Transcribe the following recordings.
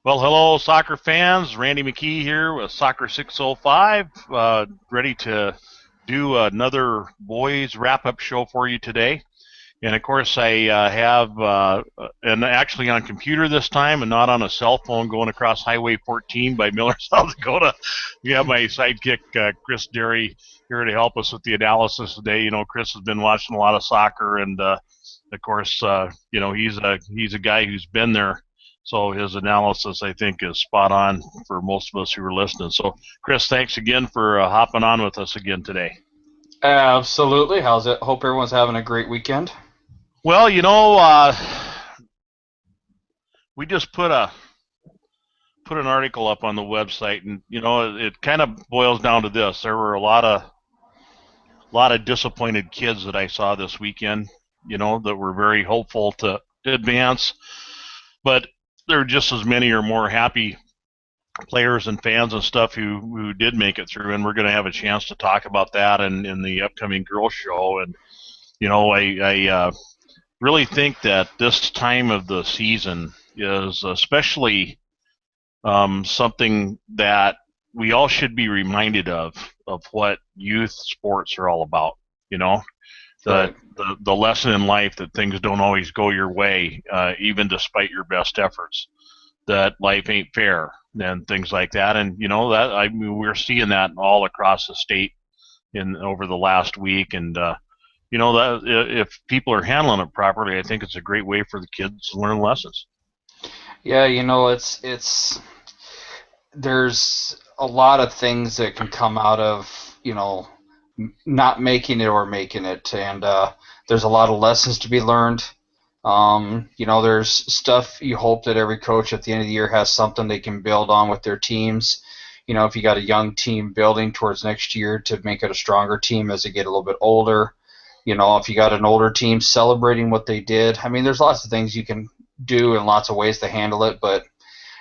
Well, hello, soccer fans. Randy McKee here with Soccer 605, ready to do another boys wrap-up show for you today. And of course, I have, and actually on computer this time and not on a cell phone going across Highway 14 by Miller, South Dakota. We have my sidekick, Chris Derry, here to help us with the analysis today. Chris has been watching a lot of soccer, and of course, he's a guy who's been there. So his analysis, I think, is spot on for most of us who are listening. So, Chris, thanks again for hopping on with us again today. Absolutely. How's it? Hope everyone's having a great weekend. Well, we just put an article up on the website, and it kind of boils down to this: there were a lot of disappointed kids that I saw this weekend. That were very hopeful to advance, but there are just as many or more happy players and fans and stuff who did make it through, and we're going to have a chance to talk about that in the upcoming girls show. And I really think that this time of the season is especially something that we all should be reminded of what youth sports are all about. You know, the Right. the lesson in life that things don't always go your way, even despite your best efforts. That life ain't fair and things like that. And that I mean, we're seeing that all across the state in over the last week. And that if people are handling it properly, I think it's a great way for the kids to learn lessons. Yeah, it's there's a lot of things that can come out of, not making it or making it, and there's a lot of lessons to be learned. There's stuff you hope that every coach at the end of the year has something they can build on with their teams. If you got a young team building towards next year to make it a stronger team as they get a little bit older. If you got an older team celebrating what they did. I mean, there's lots of things you can do and lots of ways to handle it, but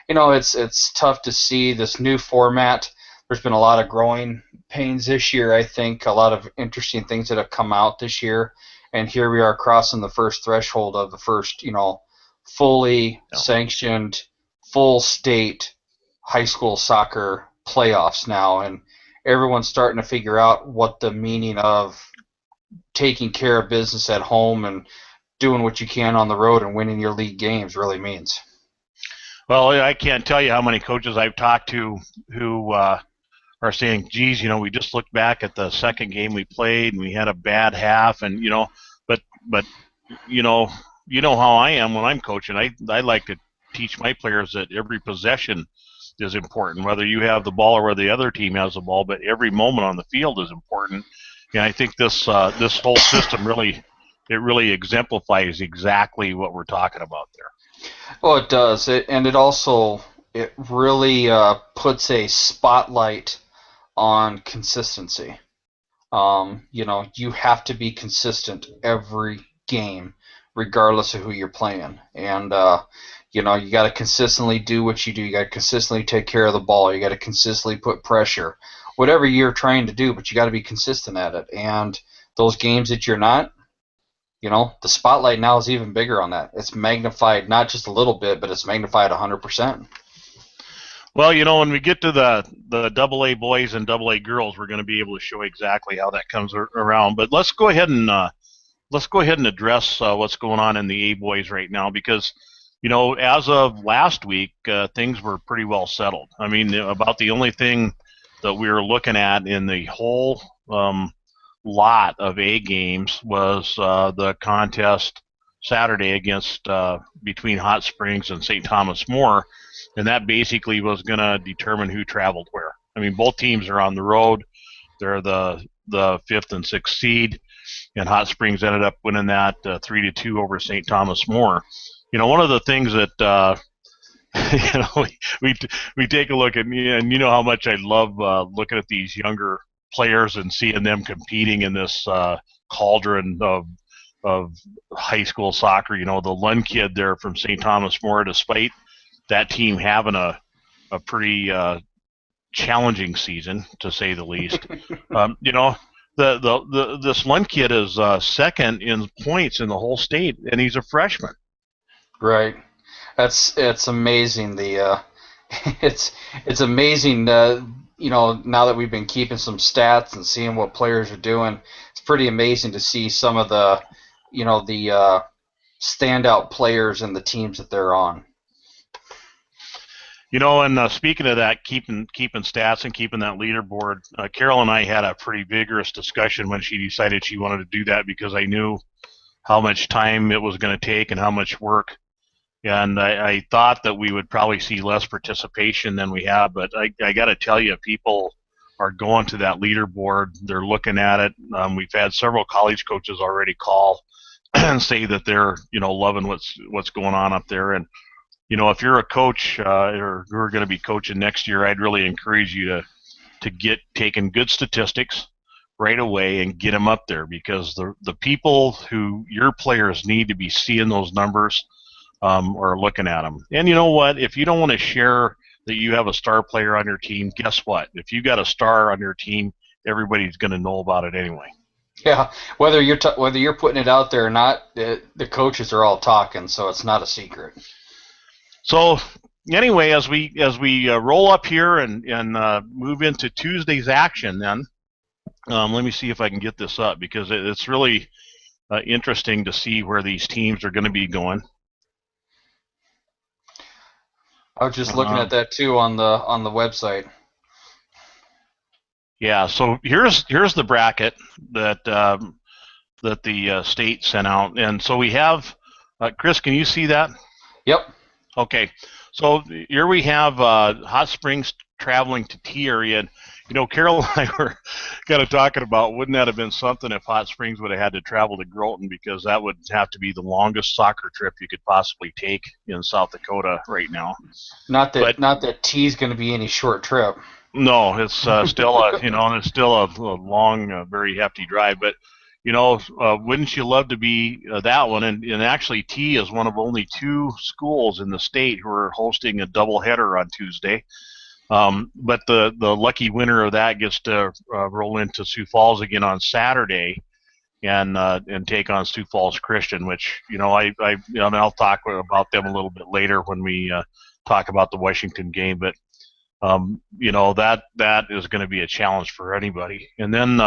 it's tough to see this new format. There's been a lot of growing pains this year. I think a lot of interesting things that have come out this year, and here we are crossing the first threshold of the first, fully Yeah. sanctioned, full state high school soccer playoffs now, and everyone's starting to figure out what the meaning of taking care of business at home and doing what you can on the road and winning your league games really means. Well, I can't tell you how many coaches I've talked to who are saying, "Geez, we just looked back at the second game we played and we had a bad half, and but you know, how I am when I'm coaching. I like to teach my players that every possession is important, whether you have the ball or whether the other team has the ball. But every moment on the field is important. And I think this whole system really exemplifies exactly what we're talking about there. Well, it does. It really puts a spotlight on consistency. You have to be consistent every game, regardless of who you're playing. And you got to consistently do what you do. You got to consistently take care of the ball. You got to consistently put pressure, whatever you're trying to do. But you got to be consistent at it. And those games that you're not, the spotlight now is even bigger on that. It's magnified not just a little bit, but it's magnified 100%. Well, when we get to the double A boys and double A girls, we're going to be able to show exactly how that comes around. But let's go ahead and address what's going on in the A boys right now, because as of last week, things were pretty well settled. I mean, about the only thing that we were looking at in the whole lot of A games was the contest Saturday against between Hot Springs and St. Thomas More, and that basically was going to determine who traveled where. I mean, both teams are on the road. They're the fifth and sixth seed, and Hot Springs ended up winning that 3-2 over St. Thomas More. One of the things that we take a look at, and how much I love looking at these younger players and seeing them competing in this cauldron of high school soccer. The Lund kid there from St. Thomas More, despite that team having a pretty challenging season, to say the least. This Lund kid is second in points in the whole state, and he's a freshman. Right. It's amazing. it's it's amazing. Now that we've been keeping some stats and seeing what players are doing, it's pretty amazing to see some of the standout players and the teams that they're on. And speaking of that, keeping stats and keeping that leaderboard, Carol and I had a pretty vigorous discussion when she decided she wanted to do that because I knew how much time it was going to take and how much work. And I thought that we would probably see less participation than we have, but I got to tell you, people are going to that leaderboard. They're looking at it. We've had several college coaches already call and say that they're loving what's going on up there. And if you're a coach or you're going to be coaching next year, I'd really encourage you to get taking good statistics right away and get them up there, because the people who your players need to be seeing those numbers or looking at them. And you know what? If you don't want to share that you have a star player on your team, guess what? If you got a star on your team, everybody's going to know about it anyway. Yeah, whether you're putting it out there or not, the coaches are all talking, so it's not a secret. So anyway, as we roll up here and move into Tuesday's action, then let me see if I can get this up, because it's really interesting to see where these teams are going to be going. I was just looking at that too on the website. Yeah, so here's the bracket that the state sent out, and so we have Chris. Can you see that? Yep. Okay, so here we have Hot Springs traveling to T area, and Carol and I were kind of talking about, wouldn't that have been something if Hot Springs would have had to travel to Groton, because that would have to be the longest soccer trip you could possibly take in South Dakota right now. Not that T's going to be any short trip. No, it's still it's still a long, very hefty drive. But wouldn't you love to be that one? And actually, T is one of only 2 schools in the state who are hosting a doubleheader on Tuesday. But the lucky winner of that gets to roll into Sioux Falls again on Saturday, and take on Sioux Falls Christian, which I'll talk about them a little bit later when we talk about the Washington game. But that is going to be a challenge for anybody. And then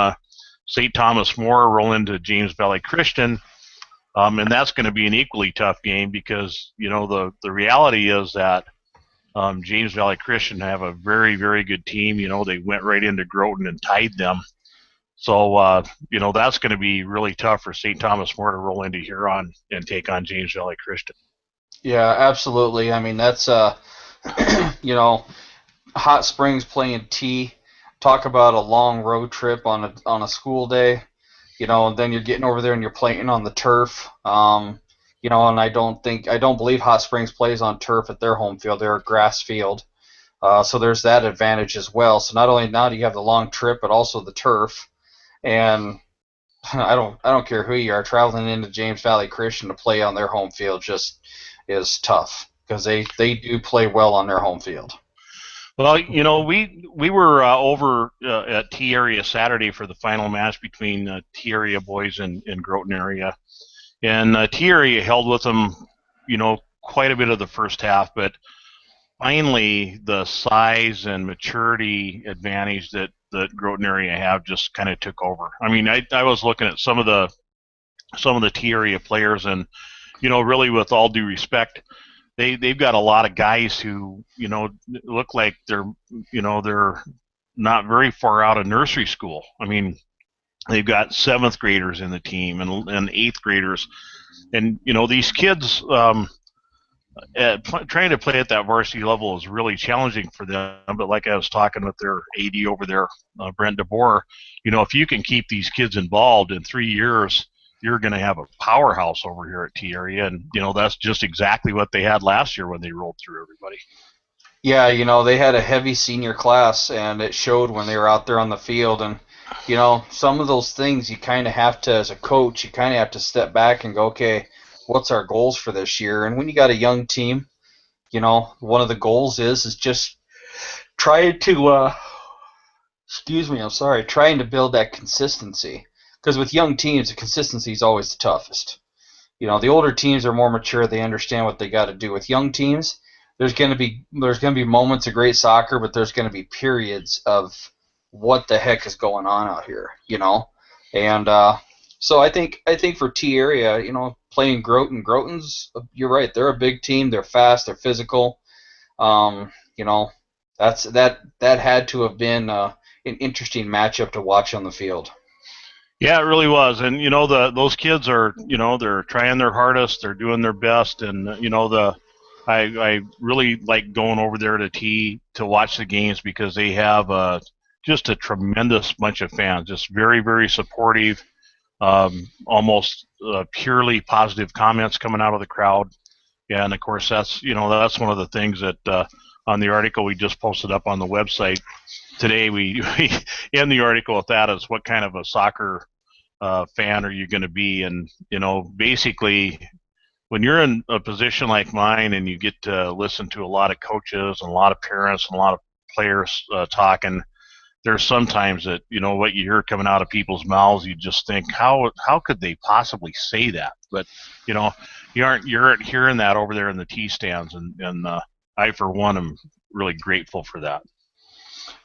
St. Thomas More roll into James Valley Christian, and that's going to be an equally tough game, because the reality is that James Valley Christian have a very, very good team. They went right into Groton and tied them. So that's going to be really tough for St. Thomas More to roll into Huron and take on James Valley Christian. Yeah, absolutely. I mean, that's Hot Springs playing T. Talk about a long road trip on a school day. And then you're getting over there and you're playing on the turf. And I don't believe Hot Springs plays on turf at their home field. They're a grass field. So there's that advantage as well. So not only now do you have the long trip, but also the turf. And I don't care who you are, traveling into James Valley Christian to play on their home field just is tough, because they do play well on their home field. Well, we were over at T area Saturday for the final match between T area boys and Groton area, and T area held with them, quite a bit of the first half, but finally the size and maturity advantage that Groton area have just kind of took over. I mean, I was looking at some of the T area players, and really, with all due respect, they've got a lot of guys who look like they're not very far out of nursery school. I mean, they've got 7th graders in the team and 8th graders, and these kids trying to play at that varsity level is really challenging for them. But like I was talking with their AD over there, Brent DeBoer, if you can keep these kids involved in 3 years, you're going to have a powerhouse over here at T area, and that's just exactly what they had last year when they rolled through everybody. Yeah, they had a heavy senior class, and it showed when they were out there on the field. And some of those things you kind of have to, as a coach, you kind of have to step back and go, okay, what's our goals for this year? And when you got a young team, one of the goals is just trying to trying to build that consistency. Because with young teams, the consistency is always the toughest. The older teams are more mature. They understand what they got to do. With young teams, there's gonna be moments of great soccer, but there's gonna be periods of what the heck is going on out here, and so I think for T area, playing Groton's, you're right, they're a big team, they're fast, they're physical, um, you know, that had to have been an interesting matchup to watch on the field. Yeah, it really was. And those kids are, they're trying their hardest, they're doing their best, and I really like going over there to T to watch the games because they have just a tremendous bunch of fans, just very very supportive, almost purely positive comments coming out of the crowd. Yeah, and of course that's one of the things that on the article we just posted up on the website today, we end the article with that is what kind of a soccer fan are you going to be? And basically, when you're in a position like mine and you get to listen to a lot of coaches and a lot of parents and a lot of players talking, there's sometimes that what you hear coming out of people's mouths, you just think how could they possibly say that? But you know you're hearing that over there in the T stands, and I for one am really grateful for that.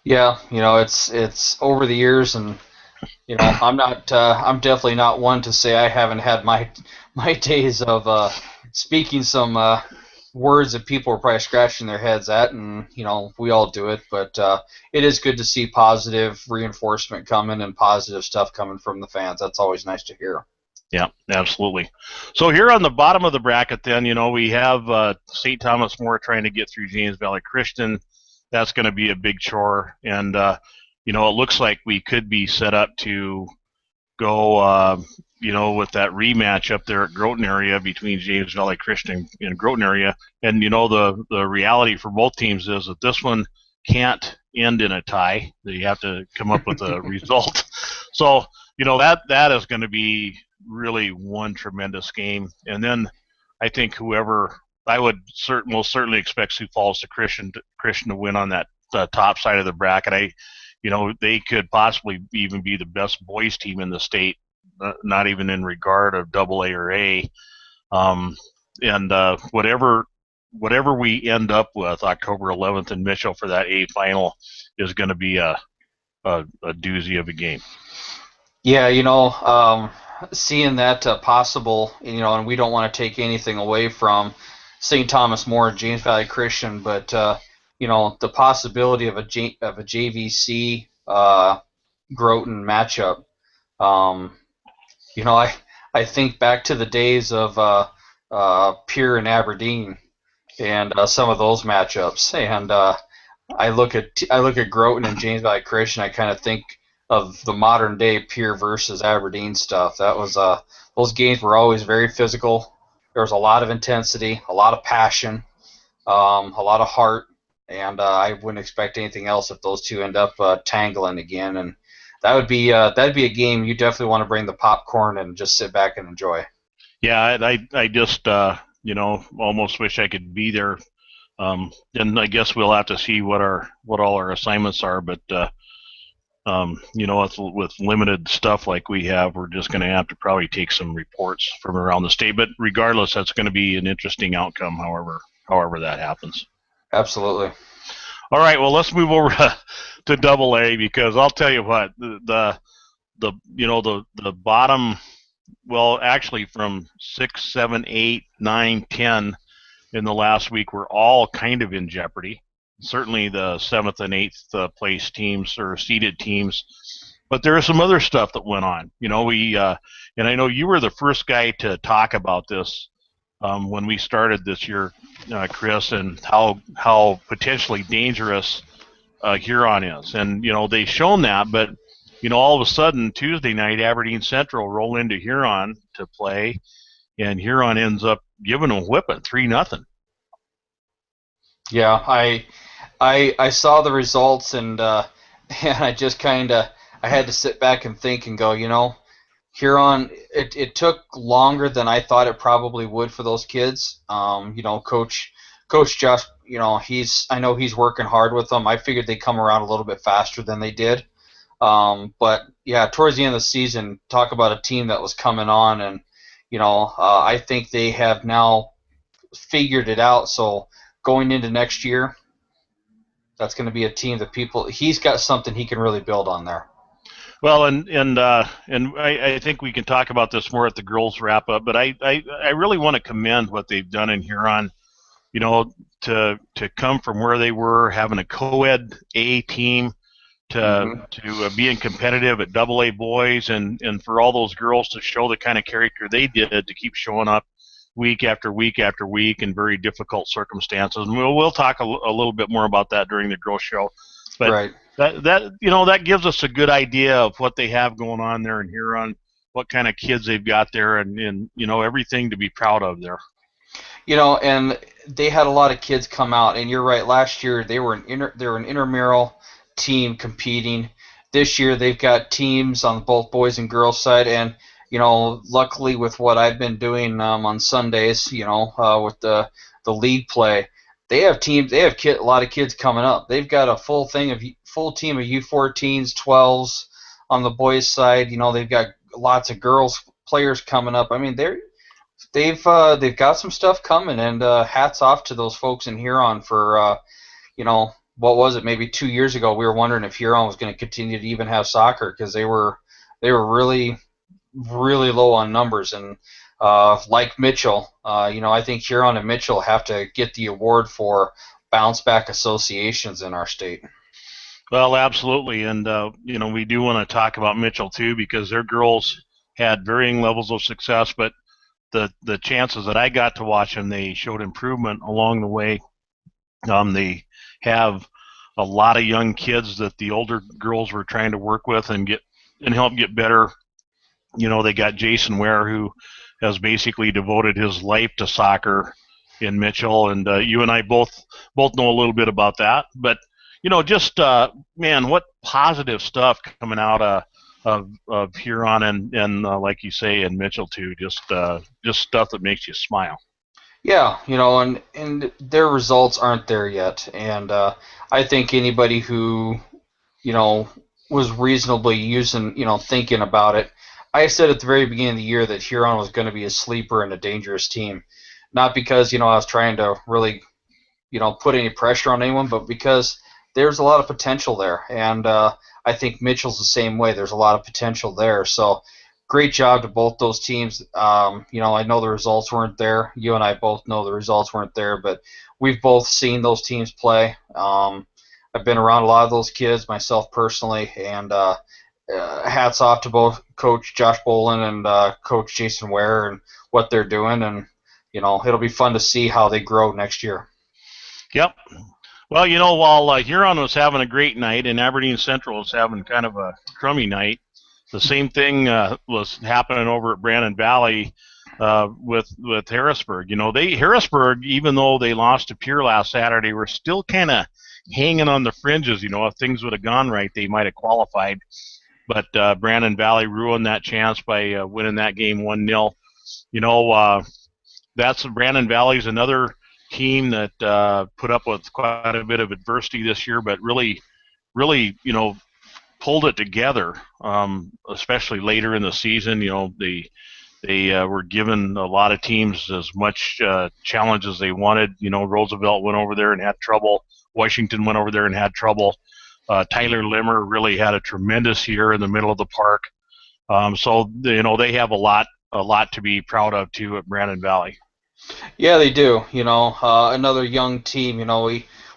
Yeah, it's over the years, and I'm definitely not one to say I haven't had my days of speaking some words that people are probably scratching their heads at, and we all do it. But it is good to see positive reinforcement coming and positive stuff coming from the fans. That's always nice to hear. Yeah, absolutely. So here on the bottom of the bracket, then we have St. Thomas More trying to get through James Valley Christian. That's going to be a big chore, and it looks like we could be set up to go, with that rematch up there at Groton area between James Valley Christian and Groton area. And the reality for both teams is that this one can't end in a tie. You have to come up with a result. So that is going to be really one tremendous game. And then I think whoever I would most certainly expect Sioux Falls to Christian to win on that top side of the bracket. They could possibly even be the best boys team in the state, not even in regard of Double A or A. And whatever we end up with October 11th in Mitchell for that A final is going to be a doozy of a game. Yeah, seeing that possible, and we don't want to take anything away from St. Thomas More and James Valley Christian, but the possibility of a JVC Groton matchup. I think back to the days of Pierre and Aberdeen and some of those matchups, and I look at Groton and James Valley Christian. I kind of think of the modern day Pierre versus Aberdeen stuff. That was those games were always very physical. There was a lot of intensity, a lot of passion, a lot of heart, and I wouldn't expect anything else if those two end up tangling again. And that'd be a game you definitely want to bring the popcorn and just sit back and enjoy. Yeah, I just almost wish I could be there. And I guess we'll have to see what all our assignments are, but with limited stuff like we have, we're just going to have to probably take some reports from around the state. But regardless, that's going to be an interesting outcome. However that happens. Absolutely. All right. Well, let's move over to Double A, because I'll tell you what, the bottom. Well, actually, from 6, 7, 8, 9, 10 in the last week were all kind of in jeopardy. Certainly the 7th and 8th place teams or seeded teams, but there is some other stuff that went on. We and I know you were the first guy to talk about this when we started this year, Chris, and how potentially dangerous Huron is, and they've shown that, but all of a sudden Tuesday night Aberdeen Central roll into Huron to play, and Huron ends up giving them a whipping 3-0. Yeah, I saw the results, and and I just I had to sit back and think and go, Huron, it took longer than I thought it probably would for those kids. Coach Josh, I know he's working hard with them. I figured they'd come around a little bit faster than they did. But yeah, towards the end of the season, talk about a team that was coming on, and I think they have now figured it out. So going into next year, that's going to be a team that he's got something he can really build on there. Well, and I think we can talk about this more at the girls wrap up, but I really want to commend what they've done in Huron. You know, to come from where they were, having a co-ed A team, Mm-hmm. to being competitive at Double A boys, and for all those girls to show the kind of character they did to keep showing up week after week after week in very difficult circumstances. And we'll talk a little bit more about that during the girls show, but Right. that gives us a good idea of what they have going on there in Huron, what kind of kids they've got there, and everything to be proud of there. And they had a lot of kids come out, and you're right. Last year they were an intramural team competing. This year they've got teams on both boys and girls side, and luckily with what I've been doing on Sundays, with the league play, they have teams. They have a lot of kids coming up. They've got a full team of U14s, 12s on the boys side. They've got lots of girls players coming up. I mean, they've got some stuff coming, and hats off to those folks in Huron for what was it, maybe 2 years ago we were wondering if Huron was going to continue to even have soccer because they were really really low on numbers, and like Mitchell, I think Huron and Mitchell have to get the award for bounce back associations in our state. Well, absolutely, and we do want to talk about Mitchell too because their girls had varying levels of success, but the chances that I got to watch them, they showed improvement along the way. They have a lot of young kids that the older girls were trying to work with and help get better. They got Jason Ware, who has basically devoted his life to soccer in Mitchell, and you and I both know a little bit about that. But just man, what positive stuff coming out of Huron and like you say in Mitchell too. Just stuff that makes you smile. Yeah, and their results aren't there yet, and I think anybody who you know was reasonably thinking about it. I said at the very beginning of the year that Huron was going to be a sleeper and a dangerous team, not because I was trying to really put any pressure on anyone, but because there's a lot of potential there, and I think Mitchell's the same way. There's a lot of potential there, so great job to both those teams. I know the results weren't there. You and I both know the results weren't there, but we've both seen those teams play. I've been around a lot of those kids myself personally, and hats off to both Coach Josh Bolin and Coach Jason Ware and what they're doing, and it'll be fun to see how they grow next year. Yep. Well, while Huron was having a great night and Aberdeen Central was having kind of a crummy night, the same thing was happening over at Brandon Valley with Harrisburg. Harrisburg, even though they lost to Pierre last Saturday, were still kind of hanging on the fringes. If things would have gone right, they might have qualified. But Brandon Valley ruined that chance by winning that game 1-0. That's Brandon Valley's another team that put up with quite a bit of adversity this year, but really, pulled it together, especially later in the season. They were given a lot of teams as much challenge as they wanted. Roosevelt went over there and had trouble. Washington went over there and had trouble. Tyler Limmer really had a tremendous year in the middle of the park. So they have a lot to be proud of too at Brandon Valley. Yeah, they do. Another young team.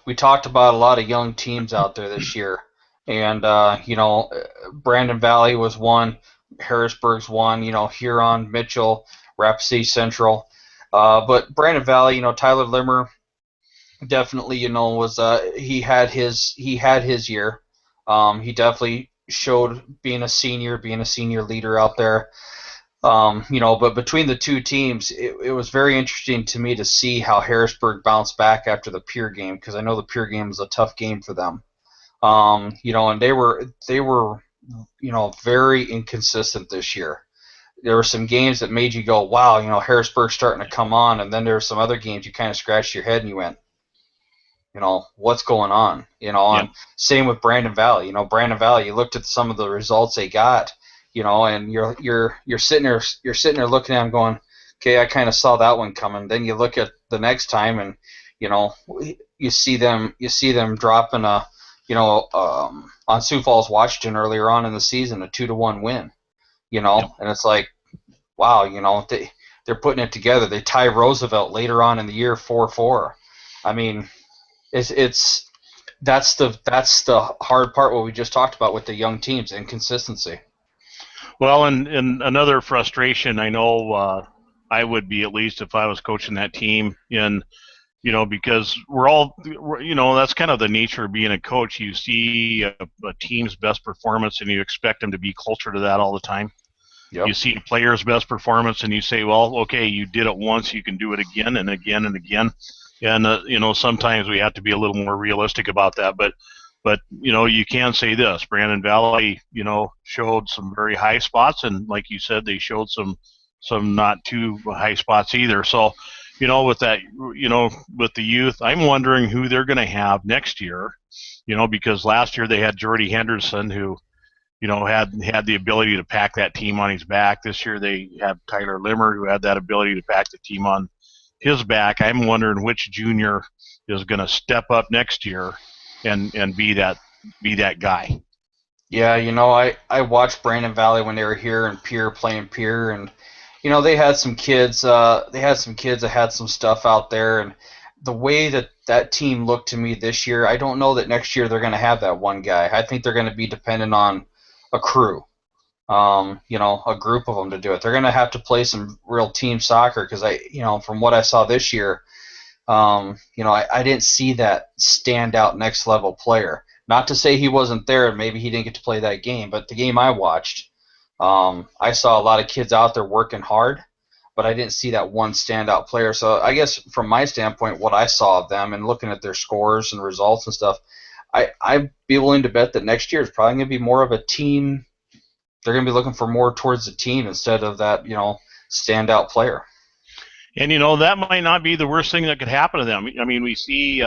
We talked about a lot of young teams out there this year, and Brandon Valley was one, Harrisburg's one. Huron, Mitchell, Rapid City Central, but Brandon Valley. Tyler Limmer definitely. Was he had his year. He definitely showed being a senior leader out there. But between the two teams, it was very interesting to me to see how Harrisburg bounced back after the Pierre game, because I know the Pierre game was a tough game for them. And they were very inconsistent this year. There were some games that made you go, wow, Harrisburg's starting to come on, and then there were some other games you kind of scratched your head and you went, what's going on? Yeah. And same with Brandon Valley. Brandon Valley, you looked at some of the results they got, and you're sitting there looking at them going, okay, I kind of saw that one coming. Then you look at the next time, and You know, you see them dropping a, on Sioux Falls, Washington earlier on in the season, a 2-1 win. Yep. And it's like, wow, they're putting it together. They tie Roosevelt later on in the year 4-4. I mean, it's that's the hard part. What we just talked about with the young teams, inconsistency. Well, and another frustration I know I would be, at least if I was coaching that team, in because that's kind of the nature of being a coach. You see a team's best performance and you expect them to be closer to that all the time. You Yep. see a player's best performance and you say, well, okay, you did it once, you can do it again and again and again. And sometimes we have to be a little more realistic about that. But you can say this: Brandon Valley, showed some very high spots, and like you said, they showed some not too high spots either. So, with that, with the youth, I'm wondering who they're going to have next year. Because last year they had Jordy Henderson, who had the ability to pack that team on his back. This year they have Tyler Limmer, who had that ability to pack the team on his back. I'm wondering which junior is going to step up next year and be that guy. Yeah, I watched Brandon Valley when they were here and playing Pierre, and they had some kids. That had some stuff out there, and the way that team looked to me this year, I don't know that next year they're going to have that one guy. I think they're going to be dependent on a crew, a group of them to do it. They're going to have to play some real team soccer because from what I saw this year, I didn't see that standout next level player. Not to say he wasn't there and maybe he didn't get to play that game, but the game I watched, I saw a lot of kids out there working hard, but I didn't see that one standout player. So I guess from my standpoint, what I saw of them and looking at their scores and results and stuff, I'd be willing to bet that next year is probably going to be more of a team. They're going to be looking for more towards the team instead of that, standout player. And that might not be the worst thing that could happen to them. I mean, we see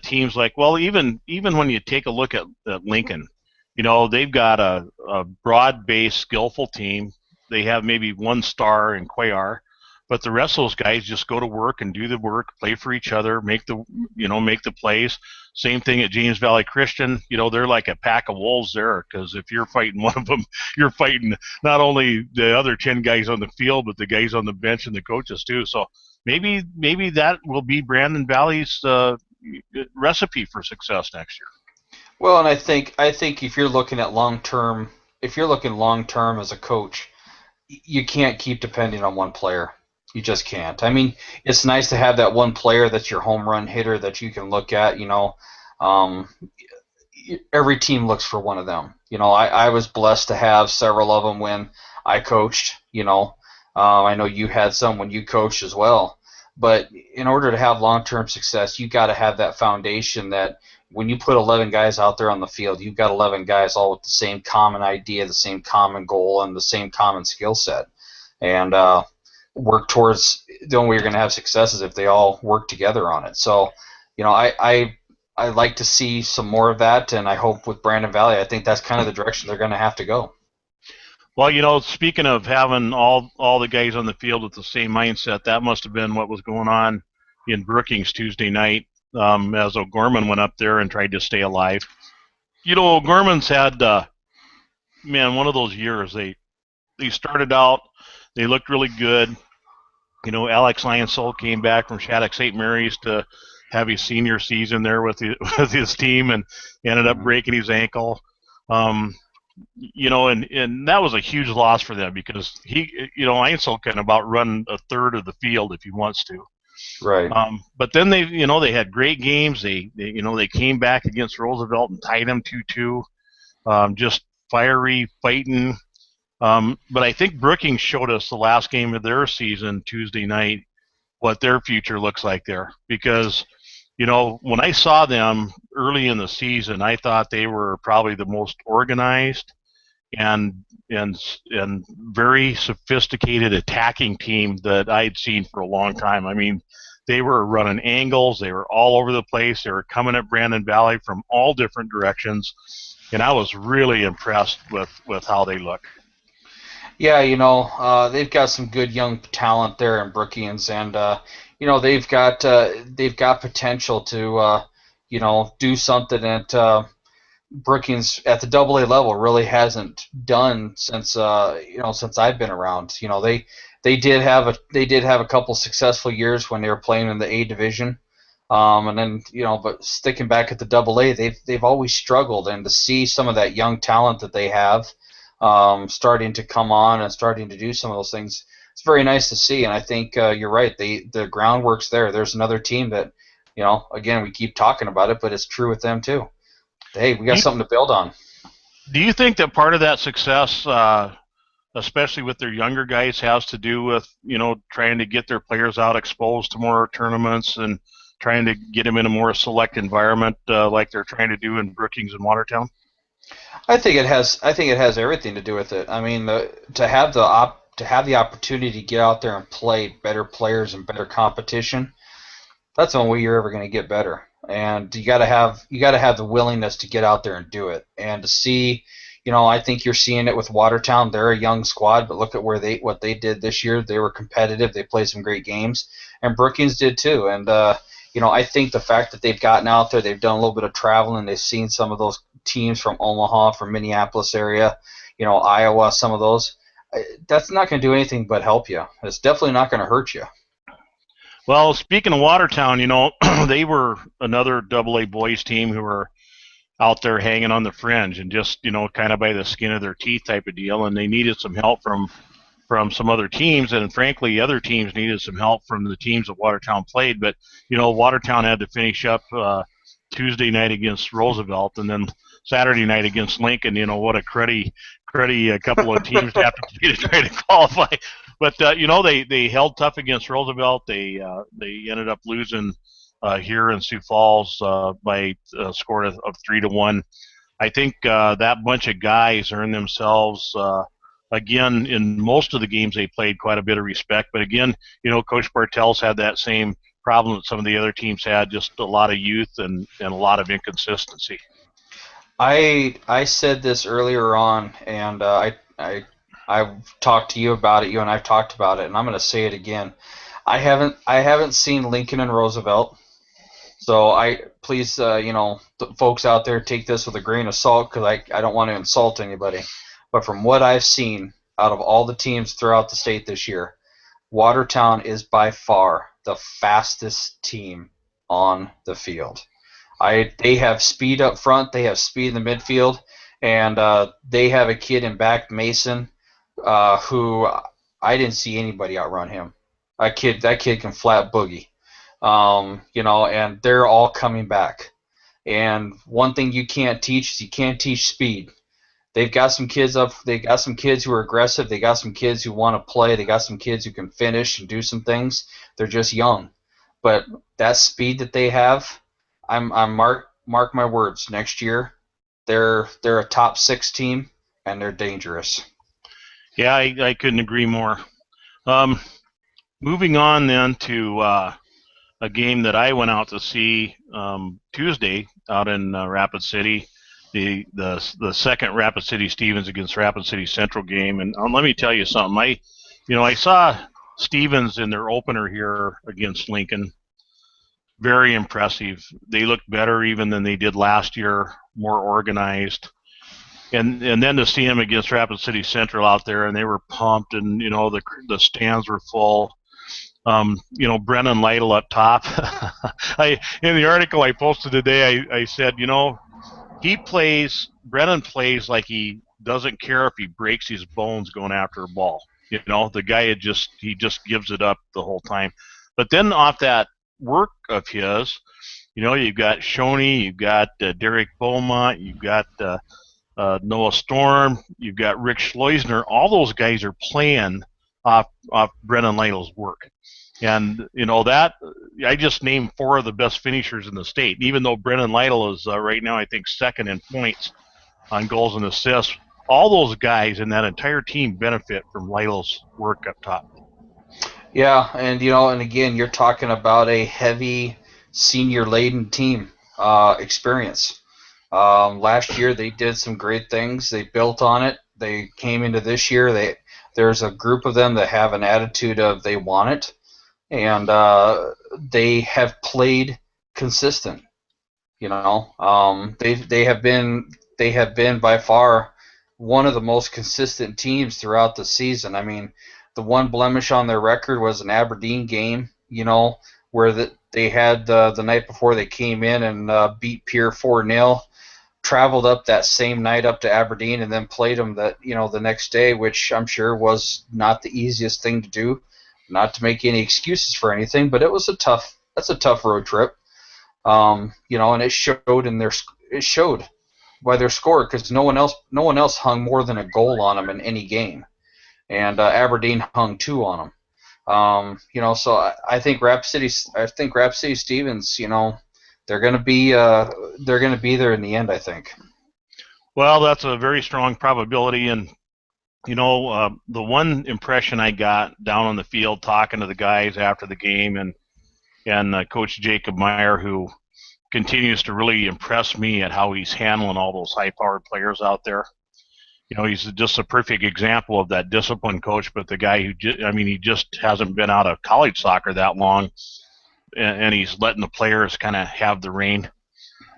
teams like, well, even when you take a look at Lincoln, they've got a broad-based, skillful team. They have maybe one star in Cuellar, but the rest of those guys just go to work and do the work, play for each other, make the plays. Same thing at James Valley Christian. They're like a pack of wolves there, because if you're fighting one of them, you're fighting not only the other 10 guys on the field, but the guys on the bench and the coaches too. So maybe that will be Brandon Valley's recipe for success next year. Well, and I think if you're looking at if you're looking long term as a coach, you can't keep depending on one player. You just can't. I mean, it's nice to have that one player that's your home run hitter that you can look at. Um, every team looks for one of them. I was blessed to have several of them when I coached. I know you had some when you coached as well. But in order to have long-term success, you got to have that foundation that when you put 11 guys out there on the field, you've got 11 guys all with the same common idea, the same common goal, and the same common skill set. And work towards the only way you're going to have success is if they all work together on it. So, I like to see some more of that, and I hope with Brandon Valley, I think that's kind of the direction they're going to have to go. Well, speaking of having all the guys on the field with the same mindset, that must have been what was going on in Brookings Tuesday night, as O'Gorman went up there and tried to stay alive. O'Gorman's had, man, one of those years. They started out, they looked really good. Alex Lyonsole came back from Shattuck St. Mary's to have his senior season there with with his team, and ended up breaking his ankle. And that was a huge loss for them, because Lyonsole can about run a third of the field if he wants to. Right. But then they had great games. They came back against Roosevelt and tied them 2-2. Just fiery, fighting. But I think Brookings showed us the last game of their season Tuesday night what their future looks like there. Because, when I saw them early in the season, I thought they were probably the most organized and very sophisticated attacking team that I'd seen for a long time. I mean, they were running angles. They were all over the place. They were coming at Brandon Valley from all different directions. And I was really impressed with how they look. Yeah, they've got some good young talent there in Brookings, and they've got potential to do something at Brookings at the AA level really hasn't done since I've been around. They did have a couple successful years when they were playing in the A division, and then but sticking back at the AA, they've always struggled. And to see some of that young talent that they have starting to come on and starting to do some of those things, it's very nice to see. And I think you're right. The groundwork's there. There's another team that again we keep talking about it, but it's true with them too. Hey, we Do got you, something to build on. do you think that part of that success, especially with their younger guys, has to do with trying to get their players out exposed to more tournaments and trying to get them in a more select environment, like they're trying to do in Brookings and Watertown? I think it has everything to do with it. I mean, to have the opportunity to get out there and play better players and better competition. That's the only way you're ever going to get better. And you got to have the willingness to get out there and do it. And to see, I think you're seeing it with Watertown. They're a young squad, but look at what they did this year. They were competitive. They played some great games, and Brookings did too. And I think the fact that they've gotten out there, they've done a little bit of traveling, they've seen some of those teams from Omaha, from Minneapolis area, Iowa, some of those. That's not going to do anything but help you. It's definitely not going to hurt you. Well, speaking of Watertown, they were another AA boys team who were out there hanging on the fringe and just kind of by the skin of their teeth type of deal, and they needed some help from some other teams, and frankly, other teams needed some help from the teams that Watertown played. But Watertown had to finish up Tuesday night against Roosevelt, and then Saturday night against Lincoln. What a cruddy a couple of teams to have to play to try to qualify. But they held tough against Roosevelt. They ended up losing here in Sioux Falls by a score of 3-1. I think that bunch of guys earned themselves. Again, in most of the games they played, quite a bit of respect. But again, Coach Bartels had that same problem that some of the other teams had, just a lot of youth and a lot of inconsistency. I said this earlier on, and I've talked to you about it. You and I've talked about it, and I'm going to say it again. I haven't seen Lincoln and Roosevelt, so please folks out there, take this with a grain of salt because I don't want to insult anybody. But from what I've seen out of all the teams throughout the state this year, Watertown is by far the fastest team on the field. They have speed up front, they have speed in the midfield, and they have a kid in back, Mason, who I didn't see anybody outrun him. That kid can flat boogie, and they're all coming back. And one thing you can't teach is you can't teach speed. They've got some kids up. They got some kids who are aggressive. They got some kids who want to play. They got some kids who can finish and do some things. They're just young, but that speed that they have, I'm mark my words. Next year, they're a top 6 team, and they're dangerous. Yeah, I couldn't agree more. Moving on then to a game that I went out to see Tuesday out in Rapid City, the second Rapid City Stevens against Rapid City Central game, and let me tell you something. I saw Stevens in their opener here against Lincoln. Very impressive. They looked better even than they did last year, more organized. And then to see him against Rapid City Central out there, and they were pumped, and the stands were full. Brennan Lytle up top. In the article I posted today, I said, Brennan plays like he doesn't care if he breaks his bones going after a ball. The guy he just gives it up the whole time. But then off that work of his, you've got Shoney, you've got Derek Beaumont, you've got Noah Storm, you've got Rick Schleusner. All those guys are playing off Brennan Lytle's work. And that I just named 4 of the best finishers in the state. Even though Brennan Lytle is right now, I think, second in points on goals and assists, all those guys in that entire team benefit from Lytle's work up top. Yeah, and again, you're talking about a heavy senior-laden team experience. Last year, they did some great things. They built on it. They came into this year. There's a group of them that have an attitude of they want it. and they have played consistent. They have been by far one of the most consistent teams throughout the season. I mean, the one blemish on their record was an Aberdeen game, where they had the night before they came in and beat Pier 4-0, traveled up that same night up to Aberdeen, and then played them the next day, which I'm sure was not the easiest thing to do. Not to make any excuses for anything, but that's a tough road trip. And it showed by their score, because no one else hung more than a goal on them in any game, and Aberdeen hung two on them. So I think Rap City Stevens, they're gonna be there in the end. I think. Well, that's a very strong probability, and the one impression I got down on the field talking to the guys after the game, and Coach Jacob Meyer, who continues to really impress me at how he's handling all those high-powered players out there. He's just a perfect example of that disciplined coach, but the guy he just hasn't been out of college soccer that long, and he's letting the players kind of have the reign.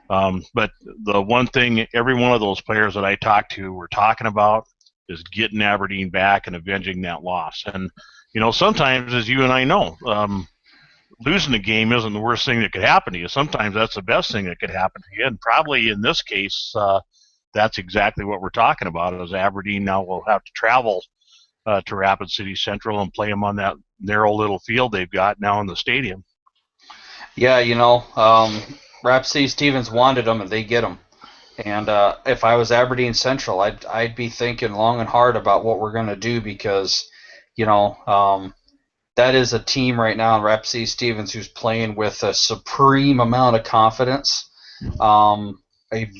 But the one thing every one of those players that I talked to were talking about is getting Aberdeen back and avenging that loss. And, sometimes, as you and I know, losing the game isn't the worst thing that could happen to you. Sometimes that's the best thing that could happen to you. And probably in this case, that's exactly what we're talking about, is Aberdeen now will have to travel to Rapid City Central and play them on that narrow little field they've got now in the stadium. Yeah, Rap City Stevens wanted them, and they get them. And if I was Aberdeen Central, I'd be thinking long and hard about what we're going to do, because, that is a team right now in Rap City Stevens who's playing with a supreme amount of confidence, a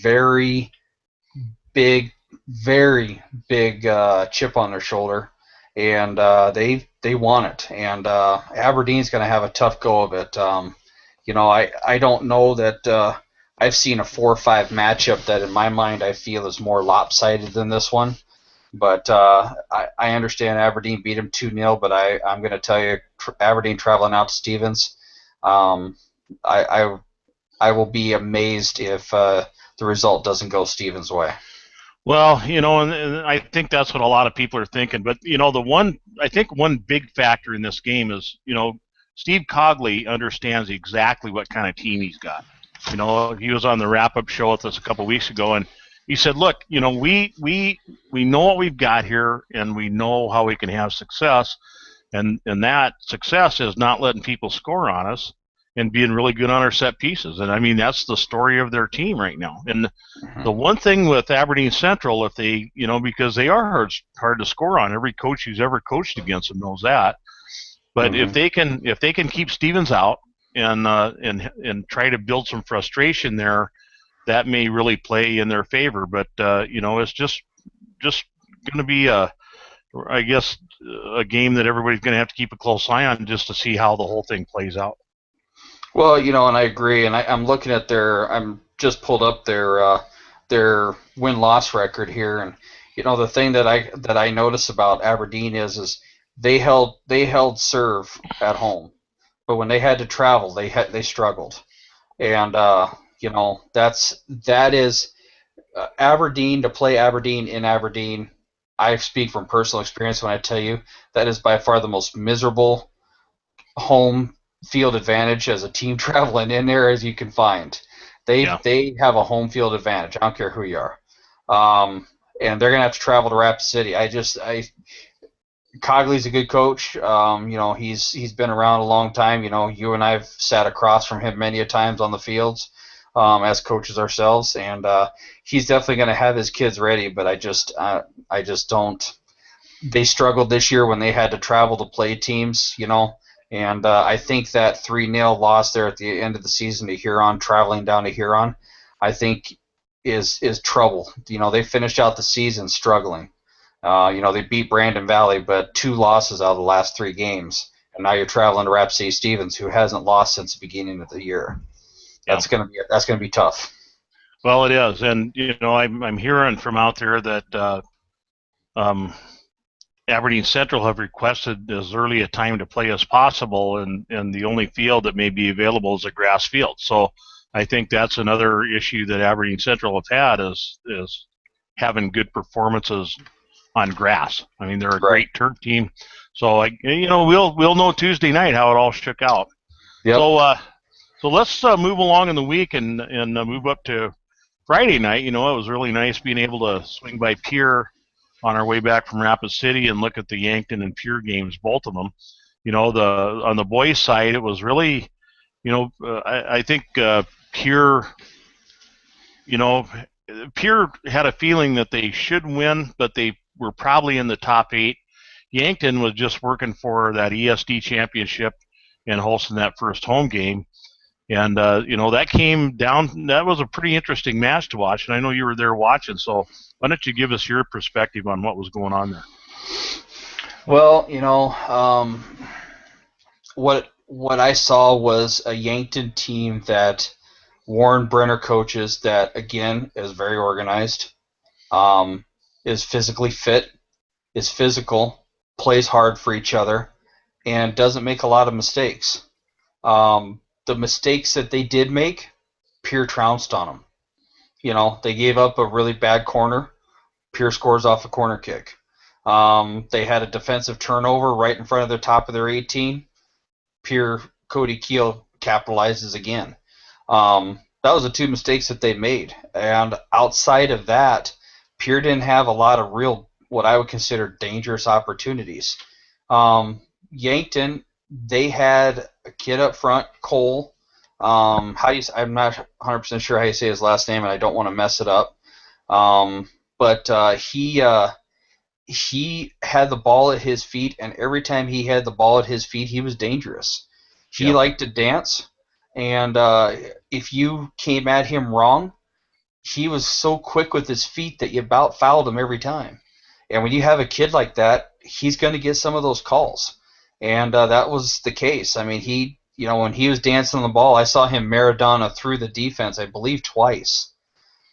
very big chip on their shoulder, and they want it. And Aberdeen's going to have a tough go of it. I don't know that I've seen a 4-5 matchup that in my mind I feel is more lopsided than this one. But I understand Aberdeen beat them 2-0, but I'm going to tell you, Aberdeen traveling out to Stevens, I will be amazed if the result doesn't go Stevens' way. Well, and I think that's what a lot of people are thinking. But I think one big factor in this game is, Steve Cogley understands exactly what kind of team he's got. He was on the wrap-up show with us a couple weeks ago, and he said, "Look, we know what we've got here, and we know how we can have success, and that success is not letting people score on us and being really good on our set pieces." And I mean, that's the story of their team right now. And the one thing with Aberdeen Central, if they, because they are hard to score on, every coach who's ever coached against them knows that. But if they can keep Stevens out and try to build some frustration there, that may really play in their favor. But it's just going to be I guess, a game that everybody's going to have to keep a close eye on just to see how the whole thing plays out. Well, and I agree, and I'm looking at I'm just pulled up their win-loss record here, and the thing that I notice about Aberdeen is they held serve at home, but when they had to travel, they struggled, and that is Aberdeen, to play Aberdeen in Aberdeen. I speak from personal experience when I tell you that is by far the most miserable home field advantage as a team traveling in there as you can find. They have a home field advantage. I don't care who you are, and they're gonna have to travel to Rapid City. Cogley's a good coach. He's been around a long time. You and I've sat across from him many a times on the fields as coaches ourselves, and he's definitely going to have his kids ready. But I just don't. They struggled this year when they had to travel to play teams, and I think that 3-0 loss there at the end of the season to Huron, traveling down to Huron, I think is trouble. They finished out the season struggling. They beat Brandon Valley, but 2 losses out of the last 3 games, and now you're traveling to Rap City Stevens, who hasn't lost since the beginning of the year. That's gonna be tough. Well, it is, and I'm hearing from out there that Aberdeen Central have requested as early a time to play as possible, and the only field that may be available is a grass field. So I think that's another issue that Aberdeen Central have had is having good performances on grass. I mean, they're a Right. great turf team. So we'll know Tuesday night how it all shook out. Yep. So let's move along in the week and move up to Friday night. It was really nice being able to swing by Pier on our way back from Rapid City and look at the Yankton and Pier games, both of them. The on the boys' side, it was really, I think Pier, you know, Pier had a feeling that they should win, but they were probably in the top 8. Yankton was just working for that ESD championship and hosting that first home game. And that came down. That was a pretty interesting match to watch, and I know you were there watching. So why don't you give us your perspective on what was going on there? Well, what I saw was a Yankton team that Warren Brenner coaches that again is very organized, um, is physically fit, is physical, plays hard for each other, and doesn't make a lot of mistakes. The mistakes that they did make, Pierre trounced on them. They gave up a really bad corner. Pierre scores off a corner kick. They had a defensive turnover right in front of the top of their 18. Pierre Cody Keel capitalizes again. That was the two mistakes that they made. And outside of that, Pierre didn't have a lot of real, what I would consider dangerous opportunities. Yankton, they had a kid up front, Cole. I'm not 100% sure how you say his last name, and I don't want to mess it up. But he had the ball at his feet, and every time he had the ball at his feet, he was dangerous. He Yep. liked to dance, and if you came at him wrong, he was so quick with his feet that you about fouled him every time. And when you have a kid like that, he's going to get some of those calls, and that was the case. I mean, when he was dancing on the ball, I saw him Maradona through the defense, I believe twice.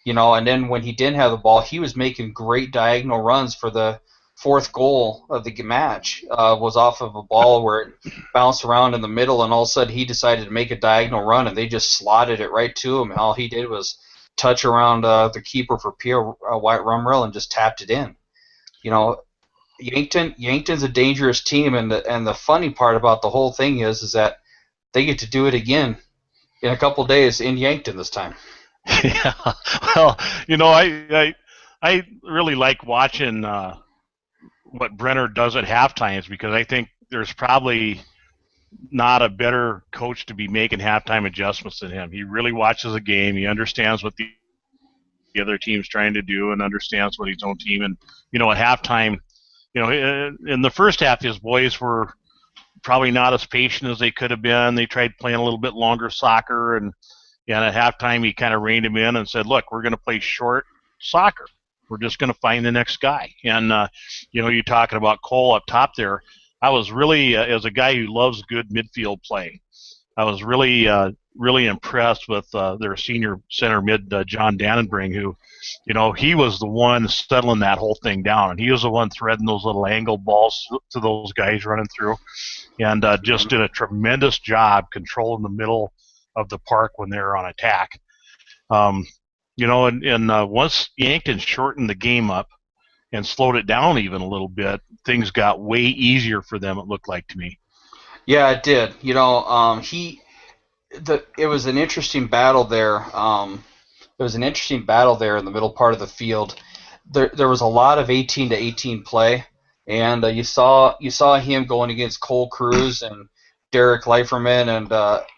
And then when he didn't have the ball, he was making great diagonal runs for the fourth goal of the match. Was off of a ball where it bounced around in the middle, and all of a sudden he decided to make a diagonal run, and they just slotted it right to him. And all he did was touch around the keeper for Pierre White Rumrell and just tapped it in. You know, Yankton's a dangerous team, and the funny part about the whole thing is that they get to do it again in a couple days in Yankton this time. Yeah. Well, I really like watching what Brenner does at half times because I think there's probably not a better coach to be making halftime adjustments than him. He really watches the game. He understands what the other team's trying to do and understands what his own team. And at halftime, in the first half, his boys were probably not as patient as they could have been. They tried playing a little bit longer soccer, and at halftime he kind of reined him in and said, "Look, we're going to play short soccer. We're just going to find the next guy." And you're talking about Cole up top there. I was really, as a guy who loves good midfield play, I was really impressed with their senior center mid John Dannenbring, who, he was the one settling that whole thing down, and he was the one threading those little angle balls to those guys running through, and just did a tremendous job controlling the middle of the park when they were on attack. Um, and once Yankton shortened the game up and slowed it down even a little bit, things got way easier for them. It looked like to me. Yeah, it did. It was an interesting battle there. It was an interesting battle there in the middle part of the field. There was a lot of 18 to 18 play, and you saw him going against Cole Cruz and Derek Leiferman and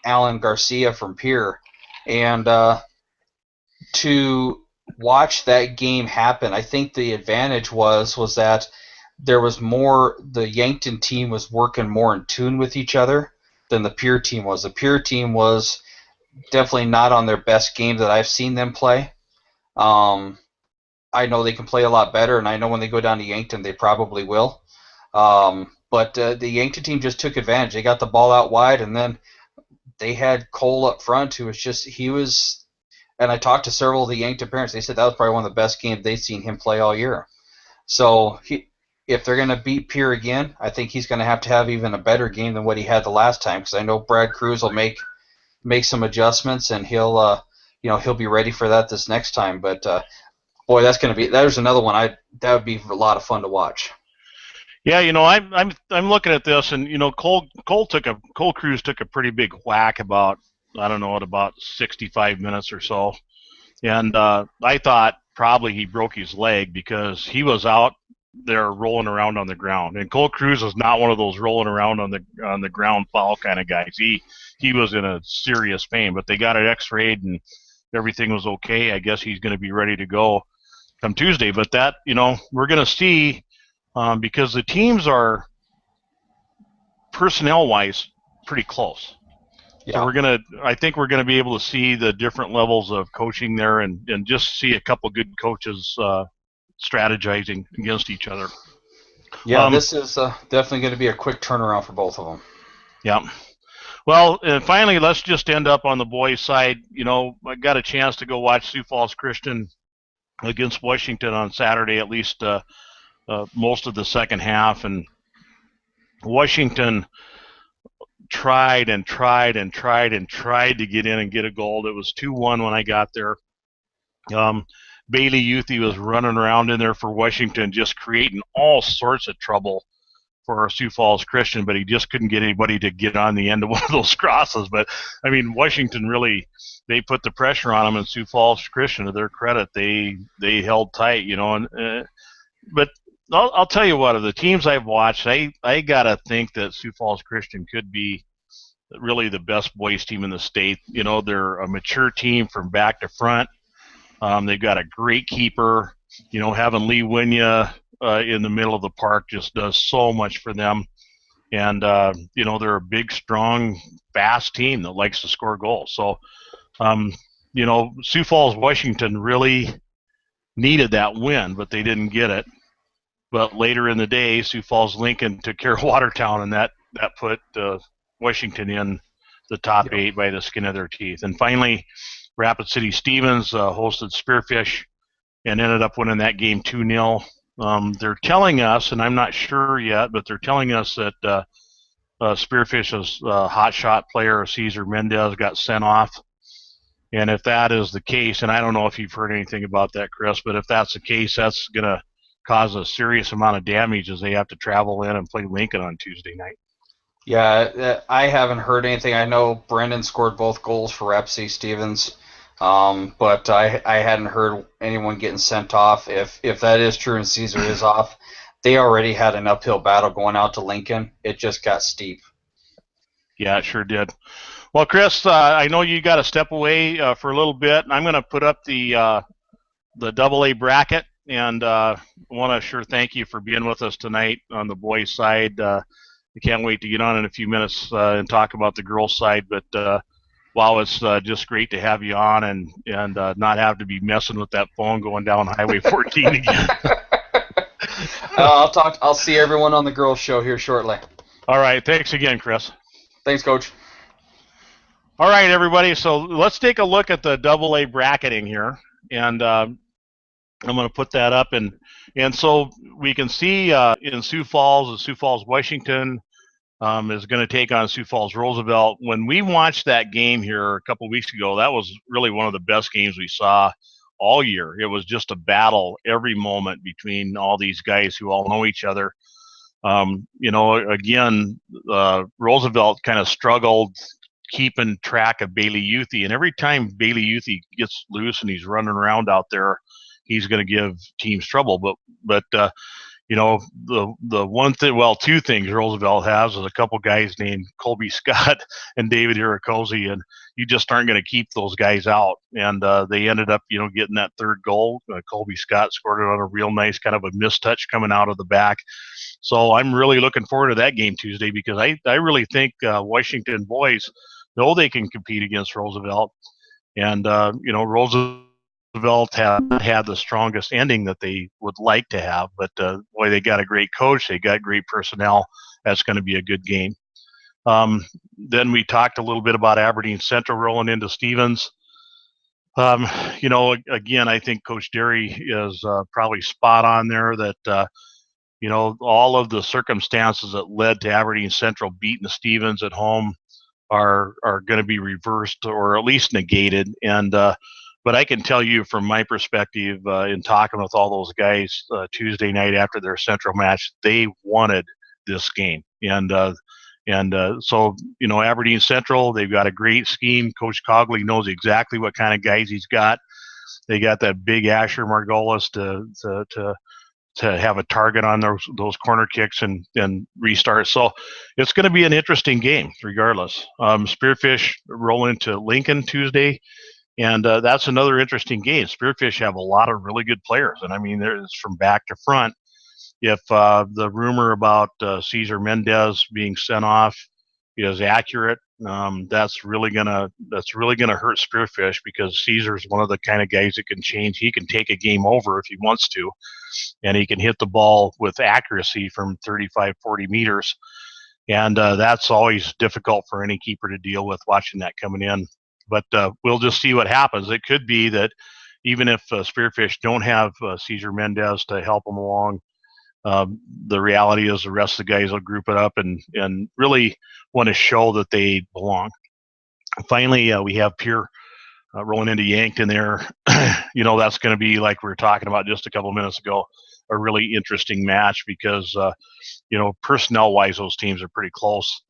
Alan Garcia from Pier, and to watch that game happen, I think the advantage was that there was more. The Yankton team was working more in tune with each other than the Pier team was. The Pier team was definitely not on their best game that I've seen them play. Um, I know they can play a lot better, and I know when they go down to Yankton, they probably will. But the Yankton team just took advantage. They got the ball out wide, and then they had Cole up front, who was just he was. And I talked to several of the Yankton parents. They said that was probably one of the best games they've seen him play all year. So if they're going to beat Pierre again, I think he's going to have even a better game than what he had the last time, because I know Brad Cruz will make some adjustments, and he'll be ready for that this next time. But boy, there's another one. That would be a lot of fun to watch. Yeah, I'm looking at this, and Cole Cruz took a pretty big whack about, I don't know, at about 65 minutes or so, and I thought probably he broke his leg because he was out there rolling around on the ground, and Cole Cruz is not one of those rolling around on the ground foul kind of guys. He was in a serious pain, but they got it X-rayed and everything was okay. I guess he's going to be ready to go come Tuesday. But that, we're going to see, because the teams are personnel wise pretty close. So Yeah. I think we're gonna be able to see the different levels of coaching there, and just see a couple good coaches strategizing against each other. Yeah, Um, this is definitely going to be a quick turnaround for both of them. yeah. Well, and finally, let's just end up on the boys' side. I got a chance to go watch Sioux Falls Christian against Washington on Saturday, at least most of the second half, and Washington tried and tried and tried and tried to get in and get a goal. It was 2-1 when I got there. Bailey Youthy was running around in there for Washington, just creating all sorts of trouble for our Sioux Falls Christian, but he just couldn't get anybody to get on the end of one of those crosses. But I mean, Washington really, they put the pressure on them, and Sioux Falls Christian, to their credit, they held tight, and but I'll tell you what, of the teams I've watched, I gotta think that Sioux Falls Christian could be really the best boys team in the state. They're a mature team from back to front. They've got a great keeper. Having Lee Winya in the middle of the park just does so much for them. And they're a big, strong, fast team that likes to score goals. So, Sioux Falls, Washington really needed that win, but they didn't get it. But later in the day, Sioux Falls Lincoln took care of Watertown, and that put Washington in the top Yep. 8 by the skin of their teeth. And finally, Rapid City Stevens hosted Spearfish and ended up winning that game 2-0. They're telling us, and I'm not sure yet, but they're telling us that Spearfish's hot shot player, Cesar Mendez, got sent off. And if that is the case, and I don't know if you've heard anything about that, Chris, but if that's the case, that's going to cause a serious amount of damage as they have to travel in and play Lincoln on Tuesday night. Yeah, I haven't heard anything. I know Brendan scored both goals for Rep C. Stevens, but I hadn't heard anyone getting sent off. If that is true and Caesar is off, they already had an uphill battle going out to Lincoln. It just got steep. Yeah, it sure did. Well, Chris, I know you got to step away for a little bit. I'm going to put up the AA bracket, and want to sure thank you for being with us tonight on the boys' side. I can't wait to get on in a few minutes and talk about the girls' side. But wow, it's just great to have you on and not have to be messing with that phone going down Highway 14 again. I'll see everyone on the girls' show here shortly. All right, thanks again, Chris. Thanks, Coach. All right, everybody. So let's take a look at the AA bracketing here, and I'm going to put that up, and so we can see in Sioux Falls, Washington is going to take on Sioux Falls Roosevelt. When we watched that game here a couple weeks ago, that was really one of the best games we saw all year. It was just a battle every moment between all these guys who all know each other. Again, Roosevelt kind of struggled keeping track of Bailey Youthy, and every time Bailey Youthy gets loose and he's running around out there, he's going to give teams trouble. But the one thing, well, two things Roosevelt has is a couple guys named Colby Scott and David Irakosi, and you just aren't going to keep those guys out. And they ended up, getting that third goal. Colby Scott scored it on a real nice kind of a mistouch coming out of the back. So I'm really looking forward to that game Tuesday, because I really think Washington boys know they can compete against Roosevelt. And, Roosevelt have not had the strongest ending that they would like to have, but boy, they got a great coach. They got great personnel. That's going to be a good game. Then we talked a little bit about Aberdeen Central rolling into Stevens. Again, I think Coach Derry is probably spot on there that, all of the circumstances that led to Aberdeen Central beating the Stevens at home are going to be reversed or at least negated. And but I can tell you from my perspective, in talking with all those guys Tuesday night after their Central match, they wanted this game. So Aberdeen Central, they've got a great scheme. Coach Cogley knows exactly what kind of guys he's got. They got that big Asher Margolis to have a target on those corner kicks and restart. So it's going to be an interesting game regardless. Spearfish roll into Lincoln Tuesday, and that's another interesting game. Spearfish have a lot of really good players, and I mean, there's from back to front. If the rumor about Cesar Mendez being sent off is accurate, that's really gonna hurt Spearfish, because Caesar's one of the kind of guys that can change. He can take a game over if he wants to, and he can hit the ball with accuracy from 35, 40 meters. And that's always difficult for any keeper to deal with, watching that coming in. But we'll just see what happens. It could be that even if Spearfish don't have Cesar Mendez to help them along, the reality is the rest of the guys will group it up and really want to show that they belong. Finally, we have Pierre rolling into Yankton there. That's going to be, like we were talking about just a couple of minutes ago, a really interesting match because, personnel-wise, those teams are pretty close.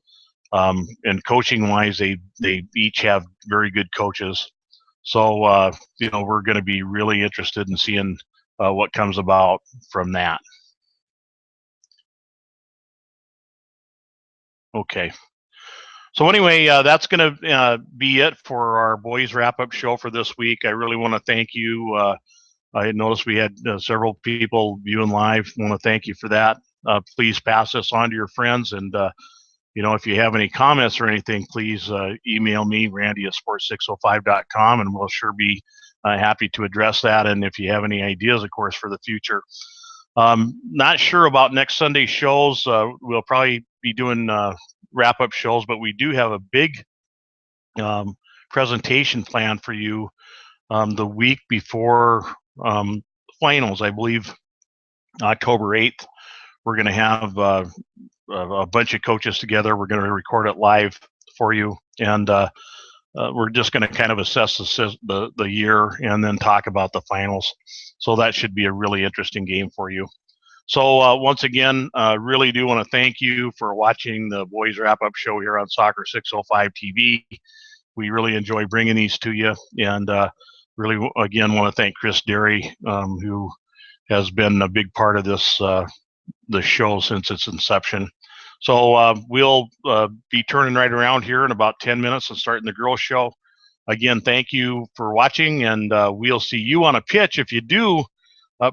And coaching-wise, they each have very good coaches. So, we're going to be really interested in seeing what comes about from that. Okay. So anyway, that's going to be it for our boys wrap-up show for this week. I really want to thank you. I noticed we had several people viewing live. I want to thank you for that. Please pass this on to your friends. And, if you have any comments or anything, please email me, randy@sports605.com, and we'll sure be happy to address that. And if you have any ideas, of course, for the future. Not sure about next Sunday's shows. We'll probably be doing wrap-up shows, but we do have a big presentation plan for you the week before finals. I believe October 8th, we're going to have a bunch of coaches together. We're going to record it live for you, and we're just going to kind of assess the year and then talk about the finals. So that should be a really interesting game for you. So once again, really do want to thank you for watching the Boys Wrap-Up Show here on Soccer 605 TV. We really enjoy bringing these to you, and really, again, want to thank Chris Derry, who has been a big part of this the show since its inception. So we'll be turning right around here in about 10 minutes and starting the girls' show. Again, thank you for watching, and we'll see you on a pitch. If you do,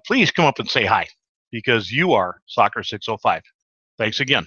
please come up and say hi, because you are Soccer 605. Thanks again.